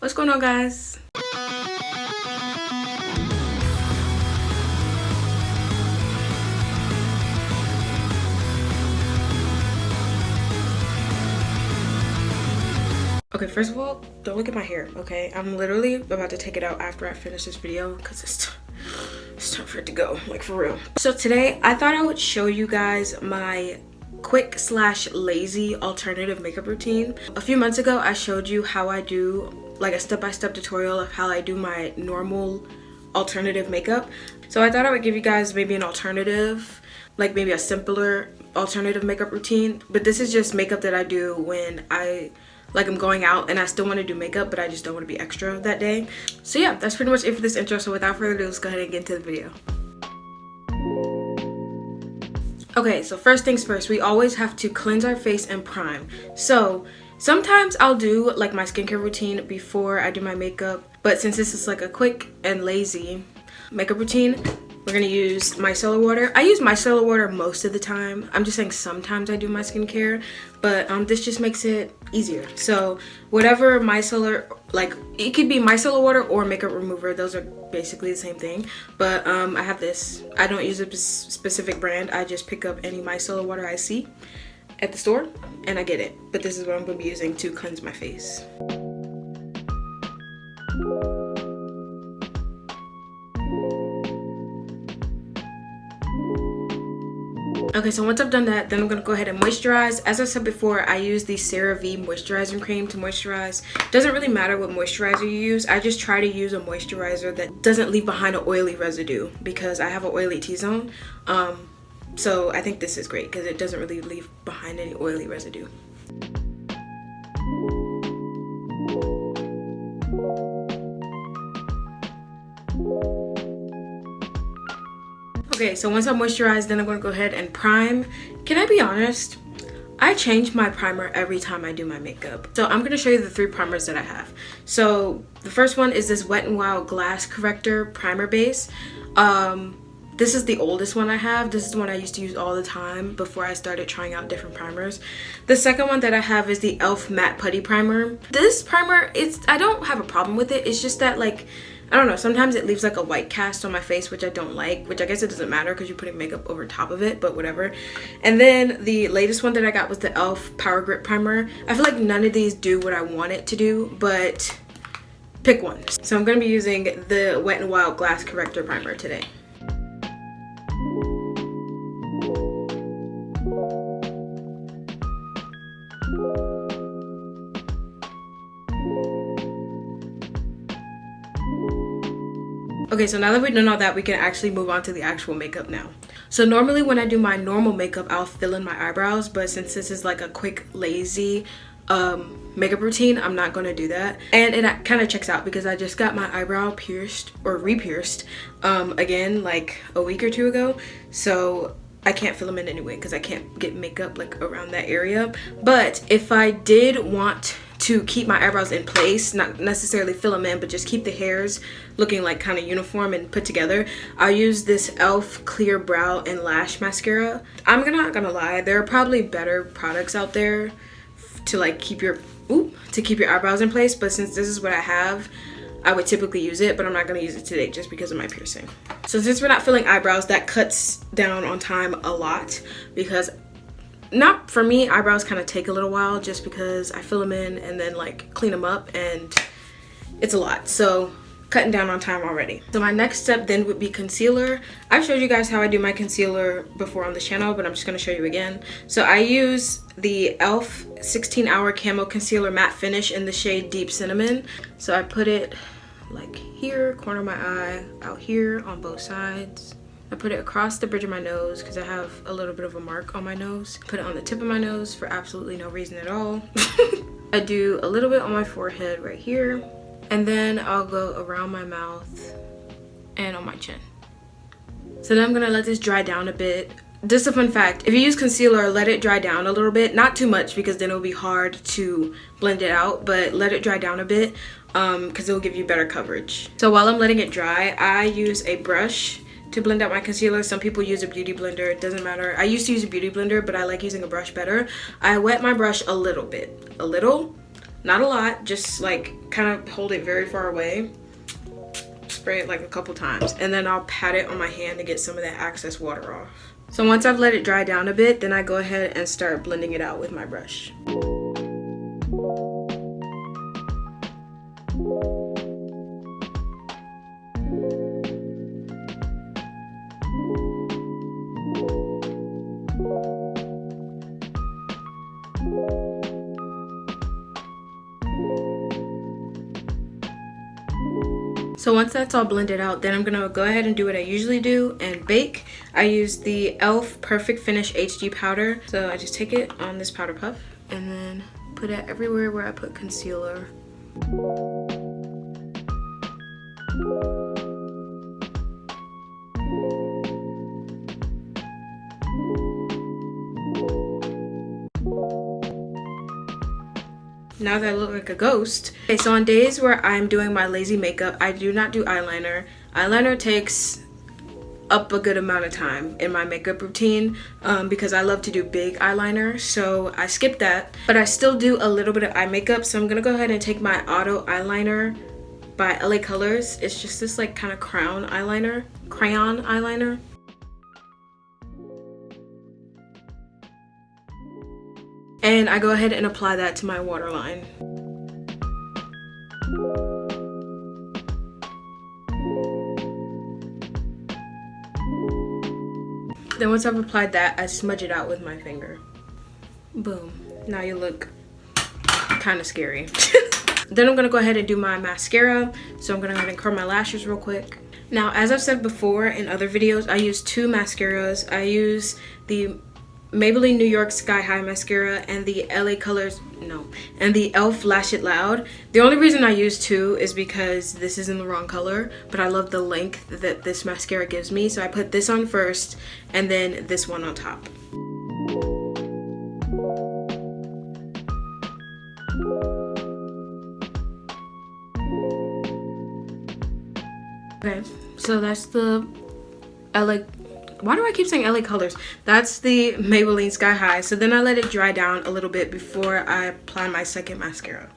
What's going on, guys? Okay, first of all, don't look at my hair, okay? I'm literally about to take it out after I finish this video because it's time for it to go, like for real. So today, I thought I would show you guys my quick / lazy alternative makeup routine. A few months ago, I showed you how I do like a step-by-step tutorial of how I do my normal alternative makeup. So I thought I would give you guys maybe an alternative, like maybe a simpler alternative makeup routine. But this is just makeup that I do when I'm going out and I still want to do makeup, but I just don't want to be extra that day. So yeah, that's pretty much it for this intro. So without further ado, let's go ahead and get into the video. Okay, so first things first, we always have to cleanse our face and prime. So sometimes I'll do like my skincare routine before I do my makeup, but since this is like a quick and lazy makeup routine, we're gonna use micellar water. I use micellar water most of the time. I'm just saying sometimes I do my skincare, but this just makes it easier. So whatever micellar, like it could be micellar water or makeup remover. Those are basically the same thing. But I have this. I don't use a specific brand. I just pick up any micellar water I see at the store and I get it. But this is what I'm gonna be using to cleanse my face. Okay, so once I've done that, then I'm going to go ahead and moisturize. As I said before, I use the CeraVe moisturizing cream to moisturize. Doesn't really matter what moisturizer you use. I just try to use a moisturizer that doesn't leave behind an oily residue because I have an oily T-zone. So I think this is great because it doesn't really leave behind any oily residue. Okay, so once I'm moisturized, then I'm going to go ahead and prime. Can I be honest? I change my primer every time I do my makeup. So I'm going to show you the 3 primers that I have. So the first one is this Wet n Wild Glass Corrector Primer Base. This is the oldest one I have. This is the one I used to use all the time before I started trying out different primers. The second one that I have is the e.l.f. Matte Putty Primer. This primer, I don't have a problem with it. It's just that like, I don't know, sometimes it leaves like a white cast on my face, which I don't like, which I guess it doesn't matter because you're putting makeup over top of it, but whatever. And then the latest one that I got was the e.l.f. Power Grip Primer. I feel like none of these do what I want it to do, but pick one. So I'm going to be using the Wet n Wild Glass Corrector Primer today. Okay, so now that we've done all that, we can actually move on to the actual makeup now. So normally when I do my normal makeup, I'll fill in my eyebrows, but since this is like a quick, lazy makeup routine, I'm not going to do that. And it kind of checks out because I just got my eyebrow pierced or re-pierced again like a week or 2 ago. So I can't fill them in anyway because I can't get makeup like around that area. But if I did want to keep my eyebrows in place, not necessarily fill them in, but just keep the hairs looking like kind of uniform and put together, I use this e.l.f. Clear Brow and Lash Mascara. I'm not gonna lie, there are probably better products out there to like keep your eyebrows in place, but since this is what I have, I would typically use it, but I'm not gonna use it today just because of my piercing. So since we're not filling eyebrows, that cuts down on time a lot because not for me, eyebrows kind of take a little while just because I fill them in and then like clean them up and it's a lot. So cutting down on time already. So my next step then would be concealer. I've showed you guys how I do my concealer before on this channel, but I'm just going to show you again. So I use the e.l.f. 16 Hour Camo Concealer Matte Finish in the shade Deep Cinnamon. So I put it like here, corner of my eye, out here on both sides. I put it across the bridge of my nose because I have a little bit of a mark on my nose. Put it on the tip of my nose for absolutely no reason at all. I do a little bit on my forehead right here. And then I'll go around my mouth and on my chin. So then I'm going to let this dry down a bit. Just a fun fact, if you use concealer, let it dry down a little bit. Not too much because then it'll be hard to blend it out, but let it dry down a bit because it'll give you better coverage. So while I'm letting it dry, I use a brush to blend out my concealer. Some people use a beauty blender, it doesn't matter. I used to use a beauty blender, but I like using a brush better. I wet my brush a little bit, Not a lot, just like kind of hold it very far away. Spray it like a couple times, and then I'll pat it on my hand to get some of that excess water off. So once I've let it dry down a bit, then I go ahead and start blending it out with my brush. So once that's all blended out, then I'm gonna go ahead and do what I usually do and bake. I use the e.l.f. Perfect Finish HD powder. So I just take it on this powder puff and then put it everywhere where I put concealer. Now that I look like a ghost. Okay, so on days where I'm doing my lazy makeup, I do not do eyeliner. Eyeliner takes up a good amount of time in my makeup routine because I love to do big eyeliner, so I skip that. But I still do a little bit of eye makeup, so I'm gonna go ahead and take my Auto Eyeliner by LA Colors. It's just this like kind of crayon eyeliner. And I go ahead and apply that to my waterline. Then once I've applied that, I smudge it out with my finger. Boom. Now you look kind of scary. Then I'm gonna go ahead and do my mascara. So I'm gonna go ahead and curl my lashes real quick. Now, as I've said before in other videos, I use two mascaras. I use the Maybelline New York Sky High mascara and the and the e.l.f. Lash It Loud. The only reason I use two is because this is in the wrong color, but I love the length that this mascara gives me, so I put this on first and then this one on top. Okay, so that's the LA. Why do I keep saying LA Colors? That's the Maybelline Sky High. So then I let it dry down a little bit before I apply my second mascara.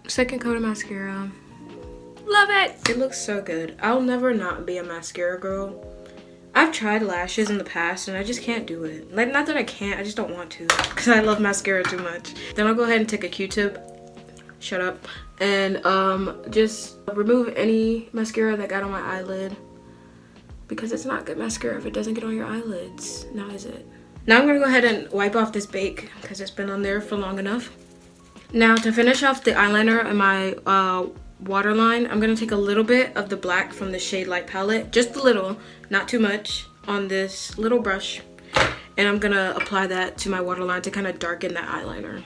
Second coat of mascara. Love it! It looks so good. I'll never not be a mascara girl. I've tried lashes in the past and I just can't do it. Like, not that I can't, I just don't want to because I love mascara too much. Then I'll go ahead and take a Q-tip, shut up, and just remove any mascara that got on my eyelid because it's not good mascara if it doesn't get on your eyelids. Now is it? Now I'm gonna go ahead and wipe off this bake because it's been on there for long enough. Now to finish off the eyeliner in my waterline, I'm gonna take a little bit of the black from the Shade Light palette, just a little, not too much, on this little brush, and I'm gonna apply that to my waterline to kind of darken that eyeliner.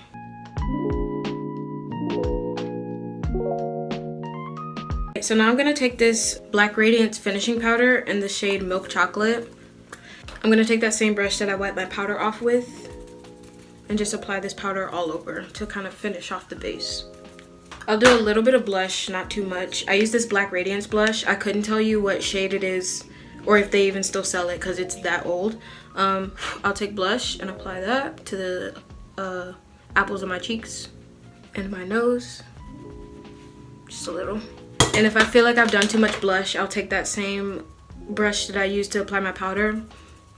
So now I'm gonna take this Black Radiance finishing powder in the shade Milk Chocolate. I'm gonna take that same brush that I wiped my powder off with and just apply this powder all over to kind of finish off the base. I'll do a little bit of blush, not too much. I use this Black Radiance blush. I couldn't tell you what shade it is or if they even still sell it because it's that old. I'll take blush and apply that to the apples of my cheeks and my nose, just a little. And if I feel like I've done too much blush, I'll take that same brush that I used to apply my powder,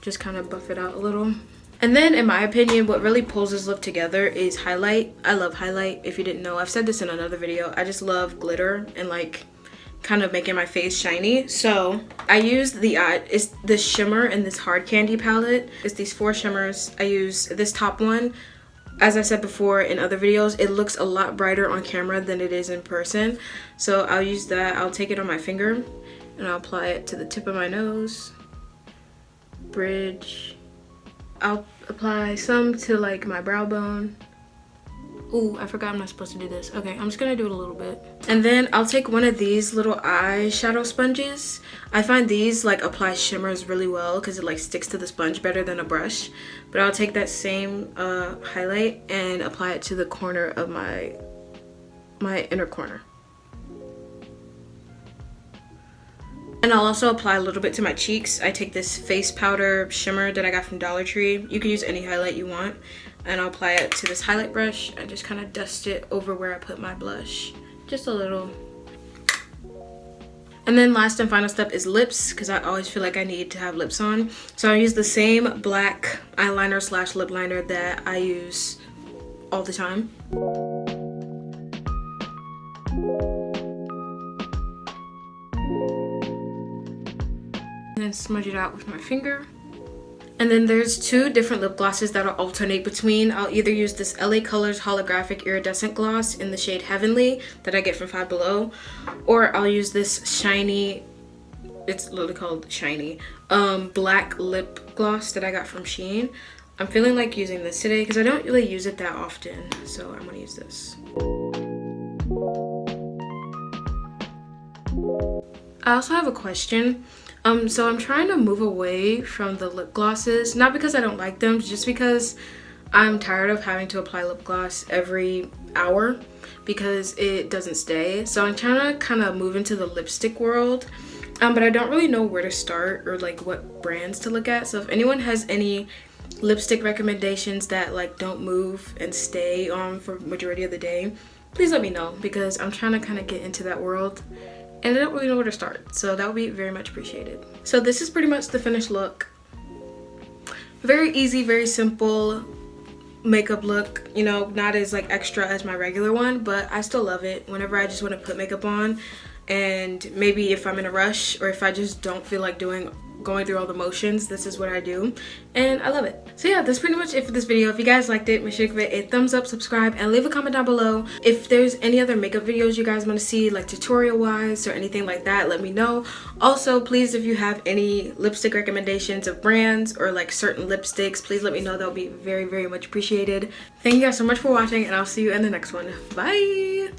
just kind of buff it out a little. And then, in my opinion, what really pulls this look together is highlight. I love highlight. If you didn't know, I've said this in another video. I just love glitter and like kind of making my face shiny. So I use it's this shimmer in this Hard Candy palette. It's these 4 shimmers. I use this top one. As I said before in other videos, it looks a lot brighter on camera than it is in person. So I'll use that. I'll take it on my finger and I'll apply it to the tip of my nose, bridge. I'll apply some to like my brow bone. Ooh, I forgot I'm not supposed to do this. Okay, I'm just gonna do it a little bit. And then I'll take one of these little eyeshadow sponges. I find these like apply shimmers really well because it like sticks to the sponge better than a brush. But I'll take that same highlight and apply it to the corner of my inner corner. And I'll also apply a little bit to my cheeks. I take this face powder shimmer that I got from Dollar Tree. You can use any highlight you want. And I'll apply it to this highlight brush and just kind of dust it over where I put my blush. Just a little. And then last and final step is lips, because I always feel like I need to have lips on. So I use the same black eyeliner slash lip liner that I use all the time. And then smudge it out with my finger. And then there's two different lip glosses that I'll alternate between. I'll either use this LA Colors Holographic Iridescent Gloss in the shade Heavenly that I get from Five Below, or I'll use this shiny, it's literally called Shiny, black lip gloss that I got from Shein. I'm feeling like using this today because I don't really use it that often, so I'm gonna use this. I also have a question. So I'm trying to move away from the lip glosses, not because I don't like them, just because I'm tired of having to apply lip gloss every hour because it doesn't stay. So I'm trying to kind of move into the lipstick world, but I don't really know where to start or like what brands to look at. So if anyone has any lipstick recommendations that like don't move and stay on for majority of the day, please let me know, because I'm trying to kind of get into that world and I don't really know where to start, so that would be very much appreciated. So this is pretty much the finished look. Very easy, very simple makeup look, you know, not as like extra as my regular one, but I still love it whenever I just want to put makeup on, and maybe if I'm in a rush or if I just don't feel like going through all the motions, this is what I do and I love it. So yeah, that's pretty much it for this video. If you guys liked it, make sure to give it a thumbs up, subscribe, and leave a comment down below. If there's any other makeup videos you guys want to see, like tutorial wise or anything like that, let me know. Also, please, if you have any lipstick recommendations of brands or like certain lipsticks, please let me know. That would be very, very much appreciated. Thank you guys so much for watching, and I'll see you in the next one. Bye.